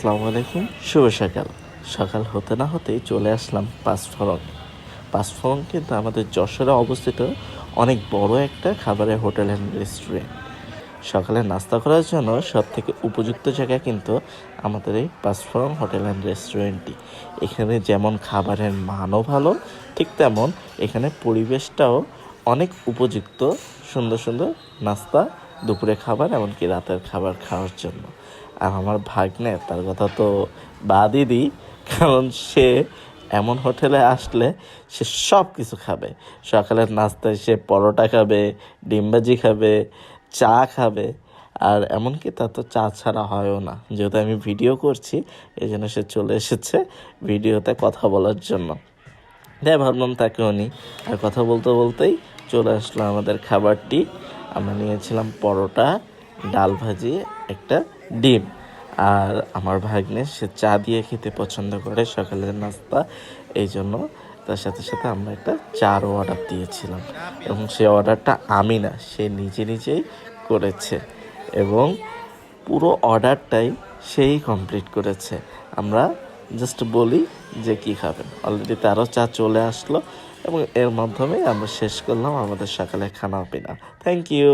আসসালামু আলাইকুম, শুভ সকাল। সকাল হতে না হতেই চলে আসলাম পাঁচফোড়ন। পাঁচফোড়ন কিন্তু আমাদের যশোরে অবস্থিত অনেক বড় একটা খাবারের হোটেল অ্যান্ড রেস্টুরেন্ট। সকালে নাস্তা করার জন্য সব থেকে উপযুক্ত জায়গা কিন্তু আমাদের এই পাঁচফোড়ন হোটেল অ্যান্ড রেস্টুরেন্টটি। এখানে যেমন খাবারের মানও ভালো, ঠিক তেমন এখানে পরিবেশটাও অনেক উপযুক্ত। সুন্দর সুন্দর নাস্তা, দুপুরে খাবার, এমনকি রাতের খাবার খাওয়ার জন্য। আর আমার ভাগ্নে, তার কথা তো বাদই দিই, কারণ সে এমন হোটেলে আসলে সে সব কিছু খাবে। সকালের নাস্তায় সে পরোটা খাবে, ডিম ভাজি খাবে, চা খাবে। আর এমনকি তা তো চা ছাড়া হয়ও না। যেহেতু আমি ভিডিও করছি, এই জন্য সে চলে এসেছে ভিডিওতে কথা বলার জন্য। তাই ভাবলাম তাকেও নিই। আর কথা বলতে বলতেই চলে আসলো আমাদের খাবারটি। আমরা নিয়েছিলাম পরোটা, ডাল ভাজি, একটা ডিম। আর আমার ভাগ্নে সে চা দিয়ে খেতে পছন্দ করে সকালের নাস্তা, এই জন্য তার সাথে সাথে আমরা একটা চারও অর্ডার দিয়েছিলাম। এবং সে অর্ডারটা আমি না, সে নিজে নিজেই করেছে এবং পুরো অর্ডারটাই সেই কমপ্লিট করেছে। আমরা জাস্ট বলি যে কী খাবেন, অলরেডি তারও চা চলে আসলো এবং এর মাধ্যমে আমরা শেষ করলাম আমাদের সকালে খানা পিনা। Thank you.